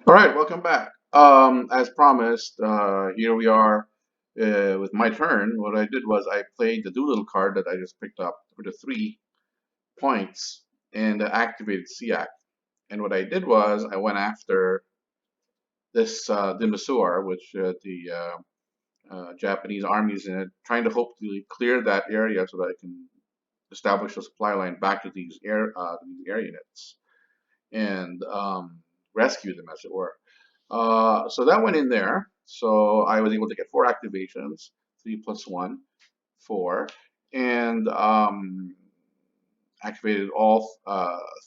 All right, welcome back. As promised, here we are with my turn. What I did was I played the Doolittle card that I just picked up for the 3 points and activated SEAC. And what I did was I went after this Dimasuar, which the Japanese army is in it, trying to hopefully clear that area so that I can establish a supply line back to these air units and rescue them, as it were. So that went in there. So I was able to get 4 activations, 3 plus 1, 4, and activated all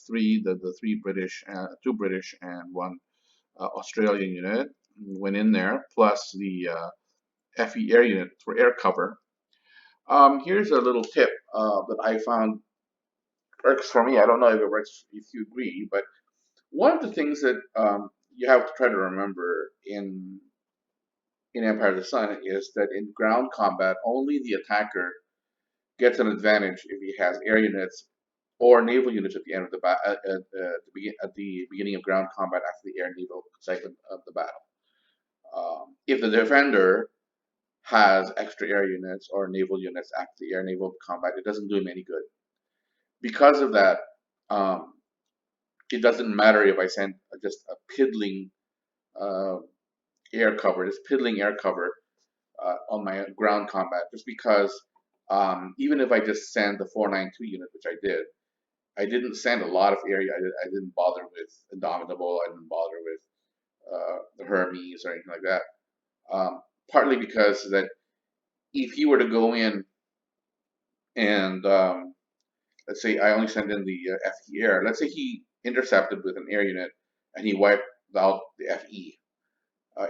three, the 3 British, 2 British, and 1 Australian unit went in there, plus the FE air unit for air cover. Here's a little tip that I found works for me. I don't know if it works if you agree, but one of the things that you have to try to remember in Empire of the Sun is that in ground combat, only the attacker gets an advantage if he has air units or naval units at the end of at the beginning of ground combat after the air naval segment of the battle. If the defender has extra air units or naval units after the air naval combat, it doesn't do him any good. Because of that, um, it doesn't matter if I send just a piddling uh, air cover, this piddling air cover on my ground combat, just because even if I just send the 492 unit, which I didn't send a lot of area. I didn't bother with Indomitable. I didn't bother with the Hermes or anything like that. Partly because that if he were to go in and let's say I only send in the FE air, let's say he intercepted with an air unit and he wiped out the FE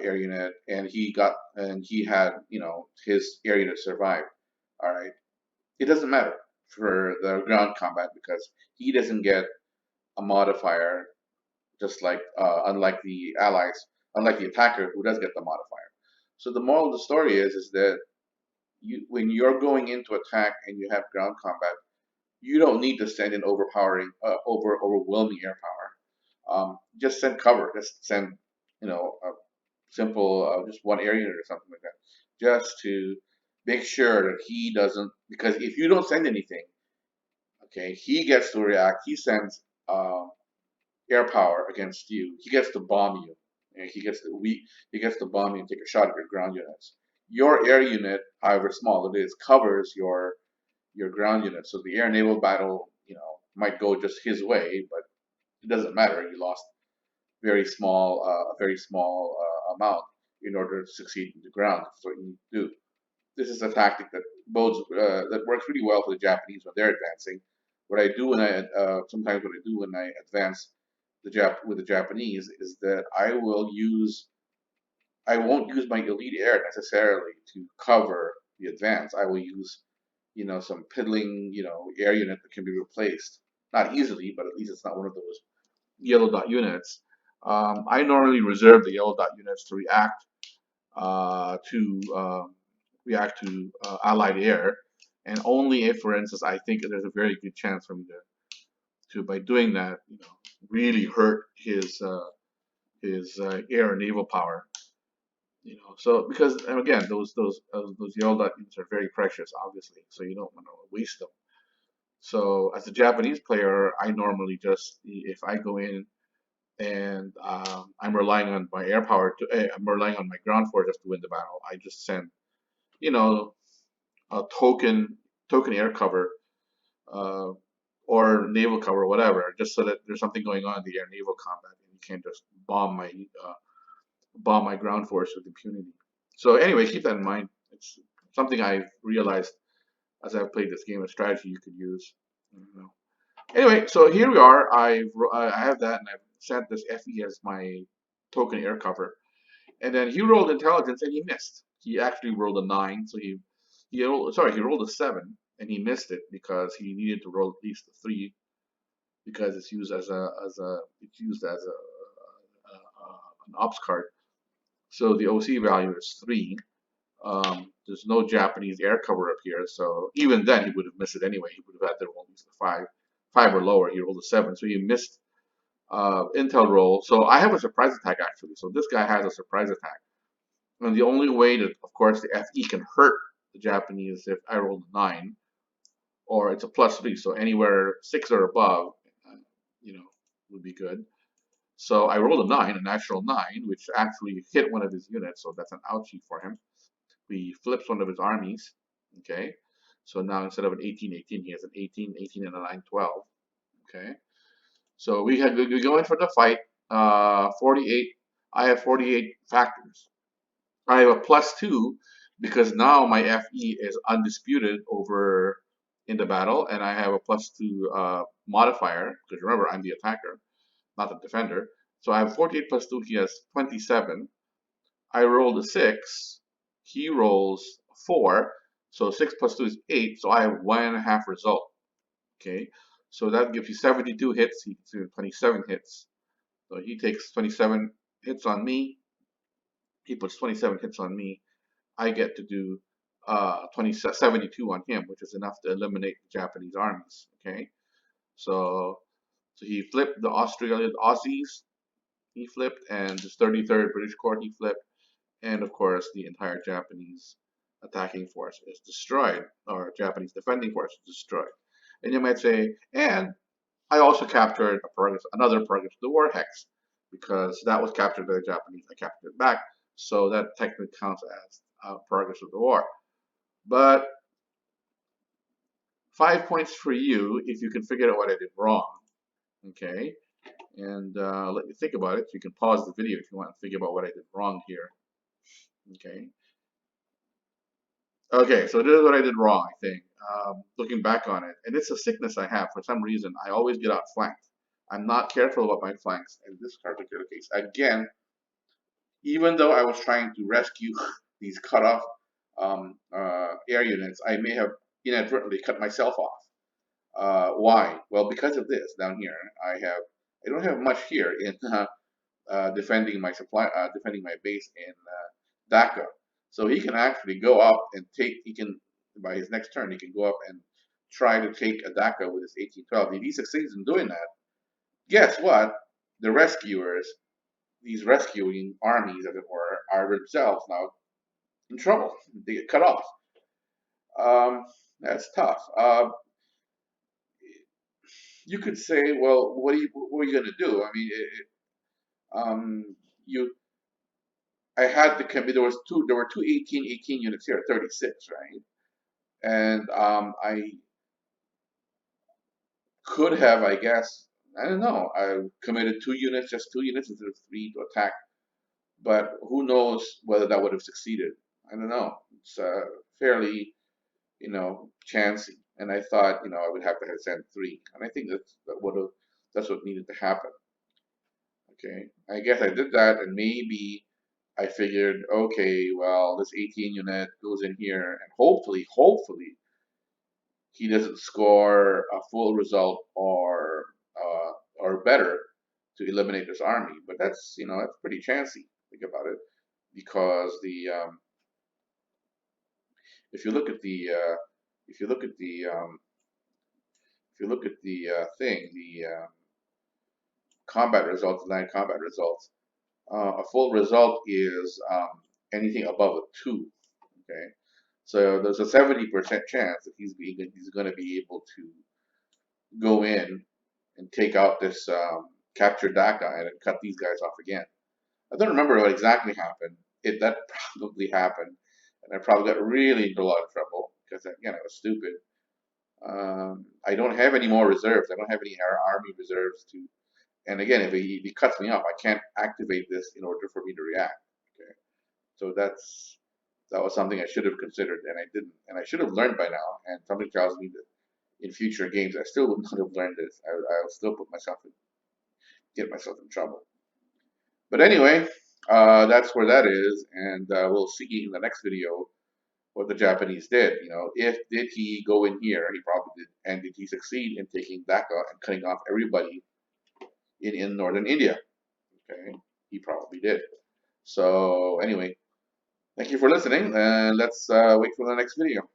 air unit and he had his air unit survived. All right, it doesn't matter for the ground combat because he doesn't get a modifier, just like unlike the allies, unlike the attacker who does get the modifier. So the moral of the story is that when you're going into attack and you have ground combat, you don't need to send in overwhelming air power. Just send cover. Just send a simple just 1 air unit or something like that, just to make sure that he doesn't. Because if you don't send anything, okay, he gets to react. He sends air power against you. He gets to bomb you. And he gets to bomb you and take a shot at your ground units. Your air unit, however small it is, covers your ground unit. So the air naval battle, might go just his way, but it doesn't matter. You lost a very small amount in order to succeed in the ground. That's what you need to do. This is a tactic that works really well for the Japanese when they're advancing. What I do when I sometimes what I do when I advance with the Japanese is that I won't use my elite air necessarily to cover the advance. I will use some piddling air unit that can be replaced, not easily, but at least it's not one of those yellow dot units. I normally reserve the yellow dot units to to allied air, and only if, for instance, I think there's a very good chance for me to by doing that, really hurt his air and naval power. So because and again, those yellow dot units are very precious, obviously, so you don't want to waste them. So as a Japanese player, I normally just if I go in and I'm relying on my air power I'm relying on my ground force just to win the battle. I just send you know a token air cover uh, or naval cover or whatever, just so that there's something going on in the air naval combat and you can't just uh, bomb my ground force with impunity. So anyway, keep that in mind. It's something I've realized as I've played this game, a strategy you could use. You know. Anyway, so here we are. I have that, and I've sent this FE as my token air cover. And then he rolled intelligence, and he missed. He actually rolled a 9, so he rolled a 7, and he missed it because he needed to roll at least a 3 because it's used as an ops card. So the OC value is 3. There's no Japanese air cover up here, so even then he would have missed it anyway. He would have had to roll at least a 5 or lower. He rolled a 7, so he missed intel roll. So I have a surprise attack actually. So this guy has a surprise attack, and the only way that, of course, the FE can hurt the Japanese if I roll a 9, or it's a +3. So anywhere 6 or above, uh, you know, would be good. So I rolled a 9, a natural 9, which actually hit one of his units. So that's an ouchie for him. He flips one of his armies. Okay. So now instead of an 18-18, he has an 18-18 and a 9-12. Okay. So we go in for the fight. 48. I have 48 factors. I have a +2 because now my FE is undisputed over in the battle, and I have a +2 modifier because remember I'm the attacker, not the defender. So I have 48 +2. He has 27. I rolled a 6. He rolls 4. So 6 + 2 is 8. So I have 1.5 result. Okay. So that gives you 72 hits. He gets 27 hits. So he takes 27 hits on me. He puts 27 hits on me. I get to do 72 on him, which is enough to eliminate the Japanese armies. Okay. So he flipped the Australian Aussies. He flipped, and the 33rd British Corps he flipped. And of course, the entire Japanese attacking force is destroyed, or Japanese defending force is destroyed. And you might say, and I also captured another progress of the war hex, because that was captured by the Japanese. I captured it back, so that technically counts as progress of the war. But 5 points for you if you can figure out what I did wrong. Okay, and let you think about it. You can pause the video if you want to figure out what I did wrong here. Okay. Okay, so this is what I did wrong, I think, looking back on it. And it's a sickness I have. For some reason, I always get outflanked. I'm not careful about my flanks in this particular case. Again, even though I was trying to rescue these cut-off air units, I may have inadvertently cut myself off. Why? Well, because of this down here, I don't have much here in defending defending my base in Dhaka. So he can actually go up and by his next turn, he can go up and try to take a Dhaka with his 1812. If he succeeds in doing that, guess what? The rescuers, these rescuing armies, as it were, are themselves now in trouble. They get cut off. That's tough. You could say, well, what are you going to do? I mean, you I had to commit. There were two 18 units here, 36, right? And I could have, I guess, I don't know. I committed 2 units, just 2 units instead of 3 to attack. But who knows whether that would have succeeded? I don't know. It's fairly, chancy. And I thought, I would have to have sent 3, and I think that's what needed to happen. Okay, I guess I did that, and maybe I figured, okay, well, this 18 unit goes in here, and hopefully, he doesn't score a full result or better to eliminate this army. But that's pretty chancy. Think about it, because the if you look at the if you look at the if you look at the thing, the combat results, line combat results, a full result is anything above a 2. Okay, so there's a 70% chance that he's going to be able to go in and take out this captured Dhaka and cut these guys off again. I don't remember what exactly happened. That probably happened, and I probably got really into a lot of trouble because again I was stupid. I don't have any more reserves. I don't have any army reserves to. And again, if he cuts me off, I can't activate this in order for me to react. Okay, so that was something I should have considered, and I didn't. And I should have learned by now. And something tells me that in future games, I still would not have learned this. I'll still get myself in trouble. But anyway, that's where that is, and we'll see in the next video what the Japanese did. Did he go in here? He probably did, and did he succeed in taking Dhaka and cutting off everybody in northern India? Okay, he probably did. So anyway, thank you for listening, and let's wait for the next video.